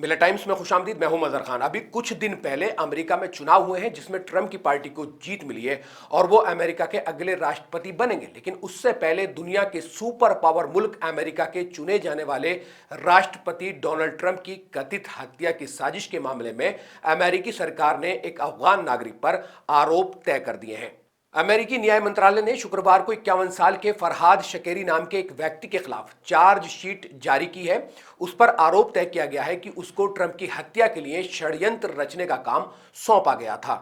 बिला टाइम्स में खुशामदीद। मैं हूं मजहर खान। अभी कुछ दिन पहले अमेरिका में चुनाव हुए हैं जिसमें ट्रंप की पार्टी को जीत मिली है और वो अमेरिका के अगले राष्ट्रपति बनेंगे। लेकिन उससे पहले दुनिया के सुपर पावर मुल्क अमेरिका के चुने जाने वाले राष्ट्रपति डोनाल्ड ट्रंप की कथित हत्या की साजिश के मामले में अमेरिकी सरकार ने एक अफगान नागरिक पर आरोप तय कर दिए हैं। अमेरिकी न्याय मंत्रालय ने शुक्रवार को 51 साल के फरहाद शकेरी नाम के एक व्यक्ति के खिलाफ चार्जशीट जारी की है। उस पर आरोप तय किया गया है कि उसको ट्रंप की हत्या के लिए षड्यंत्र रचने का काम सौंपा गया था।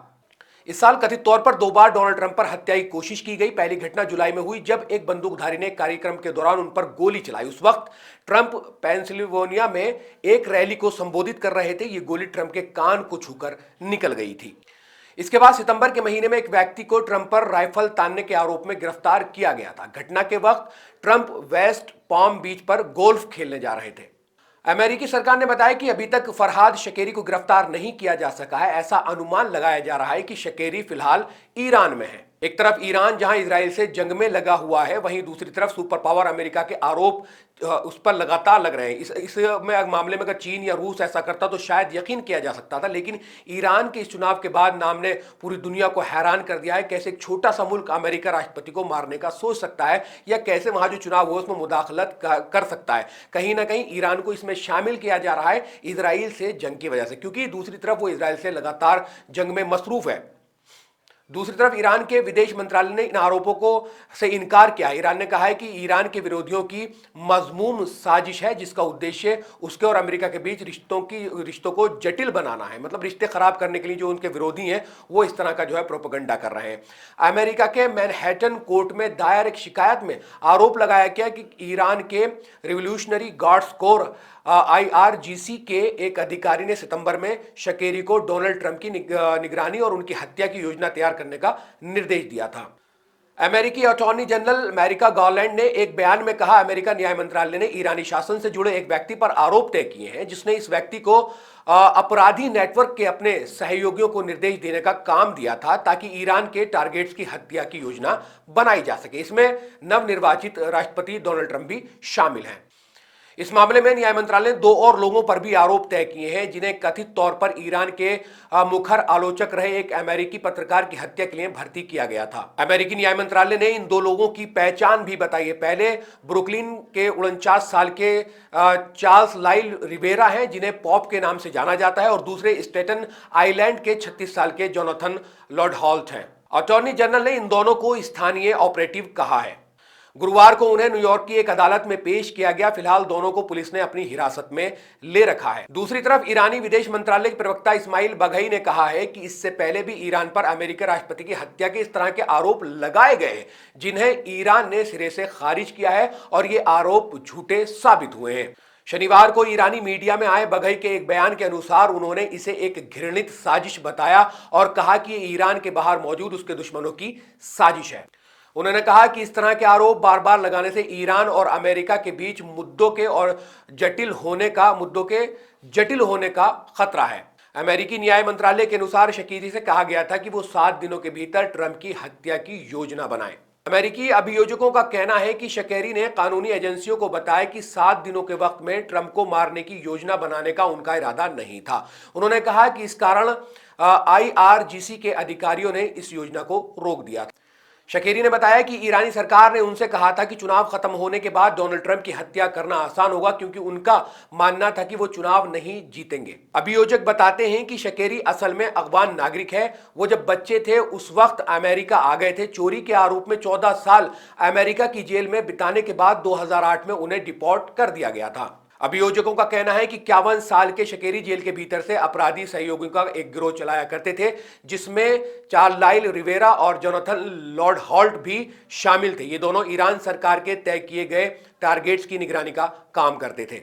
इस साल कथित तौर पर 2 बार डोनाल्ड ट्रंप पर हत्या की कोशिश की गई। पहली घटना जुलाई में हुई जब एक बंदूकधारी ने कार्यक्रम के दौरान उन पर गोली चलाई। उस वक्त ट्रंप पेंसिल्वेनिया में एक रैली को संबोधित कर रहे थे। ये गोली ट्रंप के कान को छूकर निकल गई थी। इसके बाद सितंबर के महीने में एक व्यक्ति को ट्रंप पर राइफल तानने के आरोप में गिरफ्तार किया गया था। घटना के वक्त ट्रंप वेस्ट पाम बीच पर गोल्फ खेलने जा रहे थे। अमेरिकी सरकार ने बताया कि अभी तक फरहाद शकेरी को गिरफ्तार नहीं किया जा सका है। ऐसा अनुमान लगाया जा रहा है कि शकेरी फिलहाल ईरान में है। एक तरफ ईरान जहां इजराइल से जंग में लगा हुआ है, वहीं दूसरी तरफ सुपर पावर अमेरिका के आरोप उस पर लगातार लग रहे हैं। इस मामले में अगर चीन या रूस ऐसा करता तो शायद यकीन किया जा सकता था, लेकिन ईरान के इस चुनाव के बाद नाम ने पूरी दुनिया को हैरान कर दिया है। कैसे एक छोटा सा मुल्क अमेरिका राष्ट्रपति को मारने का सोच सकता है या कैसे वहां जो चुनाव हुआ उसमें मुदाखलत कर सकता है। कहीं ना कहीं ईरान को इसमें शामिल किया जा रहा है इजराइल से जंग की वजह से, क्योंकि दूसरी तरफ वो इजराइल से लगातार जंग में मसरूफ है। दूसरी तरफ ईरान के विदेश मंत्रालय ने इन आरोपों को से इनकार किया। ईरान ने कहा है कि ईरान के विरोधियों की मजमूम साजिश है जिसका उद्देश्य उसके और अमेरिका के बीच रिश्तों को जटिल बनाना है। मतलब रिश्ते खराब करने के लिए जो उनके विरोधी हैं वो इस तरह का जो है प्रोपेगेंडा कर रहे हैं। अमेरिका के मैनहट्टन कोर्ट में दायर एक शिकायत में आरोप लगाया गया कि ईरान के रिवोल्यूशनरी गार्ड्स कोर IRGC के एक अधिकारी ने सितंबर में शकेरी को डोनाल्ड ट्रंप की निगरानी और उनकी हत्या की योजना तैयार करने का निर्देश दिया था। अमेरिकी अटॉर्नी जनरल मैरिका गारलैंड ने एक बयान में कहा, अमेरिका न्याय मंत्रालय ने ईरानी शासन से जुड़े एक व्यक्ति पर आरोप तय किए हैं जिसने इस व्यक्ति को अपराधी नेटवर्क के अपने सहयोगियों को निर्देश देने का काम दिया था ताकि ईरान के टारगेट्स की हत्या की योजना बनाई जा सके। इसमें नवनिर्वाचित राष्ट्रपति डोनाल्ड ट्रंप भी शामिल हैं। इस मामले में न्याय मंत्रालय ने 2 और लोगों पर भी आरोप तय किए हैं जिन्हें कथित तौर पर ईरान के मुखर आलोचक रहे एक अमेरिकी पत्रकार की हत्या के लिए भर्ती किया गया था। अमेरिकी न्याय मंत्रालय ने इन 2 लोगों की पहचान भी बताई है। पहले ब्रुकलिन के 49 साल के चार्ल्स लाइल रिवेरा हैं जिन्हें पॉप के नाम से जाना जाता है, और दूसरे स्टेटन आइलैंड के 36 साल के जोनाथन लॉर्ड हॉल्ट हैं। अटॉर्नी जनरल ने इन दोनों को स्थानीय ऑपरेटिव कहा है। गुरुवार को उन्हें न्यूयॉर्क की एक अदालत में पेश किया गया। फिलहाल दोनों को पुलिस ने अपनी हिरासत में ले रखा है। दूसरी तरफ ईरानी विदेश मंत्रालय के प्रवक्ता इस्माइल बघई ने कहा है कि इससे पहले भी ईरान पर अमेरिकी राष्ट्रपति की हत्या के इस तरह के आरोप लगाए गए जिन्हें ईरान ने सिरे से खारिज किया है और ये आरोप झूठे साबित हुए हैं। शनिवार को ईरानी मीडिया में आए बघई के एक बयान के अनुसार उन्होंने इसे एक घृणित साजिश बताया और कहा कि ये ईरान के बाहर मौजूद उसके दुश्मनों की साजिश है। उन्होंने कहा कि इस तरह के आरोप बार बार लगाने से ईरान और अमेरिका के बीच मुद्दों के जटिल होने का खतरा है। अमेरिकी न्याय मंत्रालय के अनुसार शकीरी से कहा गया था कि वो 7 दिनों के भीतर ट्रंप की हत्या की योजना बनाए। अमेरिकी अभियोजकों का कहना है कि शकेरी ने कानूनी एजेंसियों को बताया कि 7 दिनों के वक्त में ट्रंप को मारने की योजना बनाने का उनका इरादा नहीं था। उन्होंने कहा कि इस कारण IRGC के अधिकारियों ने इस योजना को रोक दिया था। शकेरी ने बताया कि ईरानी सरकार ने उनसे कहा था कि चुनाव खत्म होने के बाद डोनाल्ड ट्रंप की हत्या करना आसान होगा क्योंकि उनका मानना था कि वो चुनाव नहीं जीतेंगे। अभियोजक बताते हैं कि शकेरी असल में अफगान नागरिक है। वो जब बच्चे थे उस वक्त अमेरिका आ गए थे। चोरी के आरोप में 14 साल अमेरिका की जेल में बिताने के बाद 2008 में उन्हें डिपोर्ट कर दिया गया था। अभियोजकों का कहना है कि 51 साल के शकेरी जेल के भीतर से अपराधी सहयोगियों का एक गिरोह चलाया करते थे जिसमें चार्ल्स लाइल रिवेरा और जोनाथन लॉर्ड हॉल्ट भी शामिल थे। ये दोनों ईरान सरकार के तय किए गए टारगेट्स की निगरानी का काम करते थे।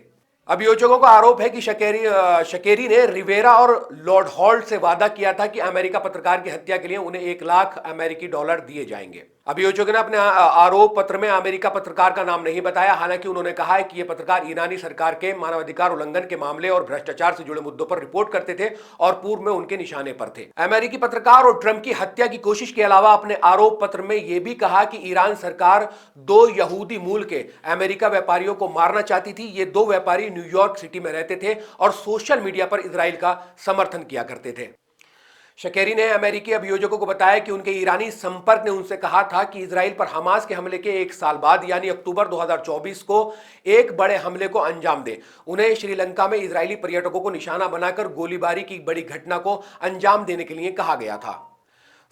अभियोजकों का आरोप है कि शकेरी ने रिवेरा और लॉर्ड हॉल्ट से वादा किया था कि अमेरिका पत्रकार की हत्या के लिए उन्हें $1 लाख दिए जाएंगे। अभियोजकों ने अपने आरोप पत्र में अमेरिका पत्रकार का नाम नहीं बताया। हालांकि उन्होंने कहा है कि ये पत्रकार ईरानी सरकार के मानवाधिकार उल्लंघन के मामले और भ्रष्टाचार से जुड़े मुद्दों पर रिपोर्ट करते थे और पूर्व में उनके निशाने पर थे। अमेरिकी पत्रकार और ट्रंप की हत्या की कोशिश के अलावा अपने आरोप पत्र में यह भी कहा कि ईरान सरकार 2 यहूदी मूल के अमेरिका व्यापारियों को मारना चाहती थी। ये 2 व्यापारी न्यूयॉर्क सिटी में रहते थे और सोशल मीडिया पर इजराइल का समर्थन किया करते थे। शकेरी ने अमेरिकी अभियोजकों को बताया कि उनके ईरानी संपर्क ने उनसे कहा था कि इजराइल पर हमास के हमले के 1 साल बाद यानी अक्टूबर 2024 को एक बड़े हमले को अंजाम दे। उन्हें श्रीलंका में इजरायली पर्यटकों को निशाना बनाकर गोलीबारी की बड़ी घटना को अंजाम देने के लिए कहा गया था।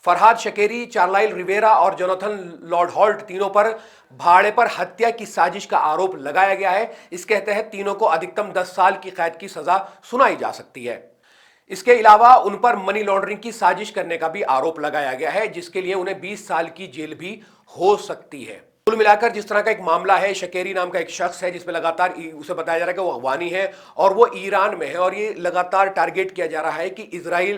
फरहाद शकेरी, चार्लाइल रिवेरा और जोनाथन लॉर्ड हॉल्ट तीनों पर भाड़े पर हत्या की साजिश का आरोप लगाया गया है। इसके तहत तीनों को अधिकतम 10 साल की कैद की सजा सुनाई जा सकती है। इसके अलावा उन पर मनी लॉन्ड्रिंग की साजिश करने का भी आरोप लगाया गया है, जिसके लिए उन्हें 20 साल की जेल भी हो सकती है। कुल मिलाकर जिस तरह का एक मामला है, शकेरी नाम का एक शख्स है जिसमें लगातार उसे बताया जा रहा है कि वो अफगानी है और वो ईरान में है और ये लगातार टारगेट किया जा रहा है कि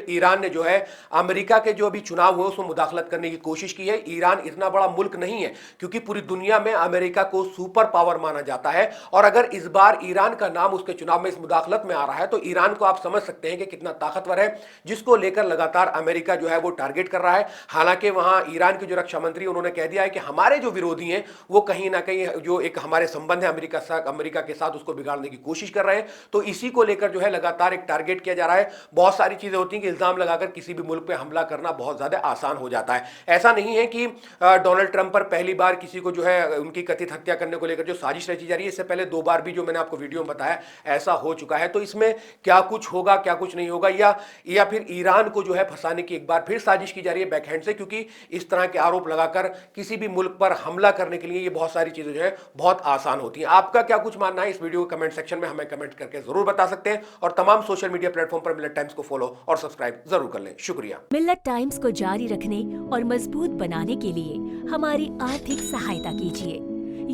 ईरान ने जो है अमेरिका के जो अभी चुनाव हुए उसमें मुदाखलत करने की कोशिश की है। ईरान इतना बड़ा मुल्क नहीं है क्योंकि पूरी दुनिया में अमेरिका को सुपर पावर माना जाता है और अगर इस बार ईरान का नाम उसके चुनाव में इस मुदाखलत में आ रहा है तो ईरान को आप समझ सकते हैं कि कितना ताकतवर है, जिसको लेकर लगातार अमेरिका जो है वो टारगेट कर रहा है। हालांकि वहां ईरान के जो रक्षा मंत्री उन्होंने कह दिया है कि हमारे जो विरोधी हैं वो कहीं ना कहीं जो एक हमारे संबंध है अमेरिका के साथ उसको बिगाड़ने की कोशिश कर रहे हैं। तो इसी को लेकर जो है लगातार एक टारगेट किया जा रहा है। बहुत सारी चीजें होती हैं कि इल्जाम लगाकर किसी भी मुल्क पे हमला करना बहुत ज्यादा आसान हो जाता है। ऐसा नहीं है कि डोनाल्ड ट्रंप पर पहली बार किसी को जो है उनकी कथित हत्या करने को लेकर जो साजिश रची जा रही है, इससे पहले 2 बार भी जो मैंने आपको वीडियो में बताया ऐसा हो चुका है। तो इसमें क्या कुछ होगा क्या कुछ नहीं होगा, या फिर ईरान को जो है फंसाने की एक बार फिर साजिश की जा रही है बैकहैंड से, क्योंकि इस तरह के आरोप लगाकर किसी भी मुल्क पर हमला करने के लिए बहुत सारी चीजें जो है बहुत आसान होती हैं। आपका क्या कुछ मानना है इस वीडियो के कमेंट सेक्शन में हमें कमेंट करके जरूर बता सकते हैं और तमाम सोशल मीडिया प्लेटफॉर्म पर मिलत टाइम्स को फॉलो और सब्सक्राइब जरूर कर लें। शुक्रिया। मिलत टाइम्स को जारी रखने और मजबूत बनाने के लिए हमारी आर्थिक सहायता कीजिए।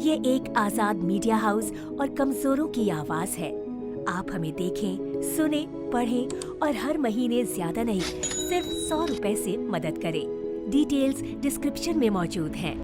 ये एक आजाद मीडिया हाउस और कमजोरों की आवाज है। आप हमें देखें, सुने, पढ़ें और हर महीने ज्यादा नहीं सिर्फ 100 रुपए से मदद करें। डिटेल्स डिस्क्रिप्शन में मौजूद हैं।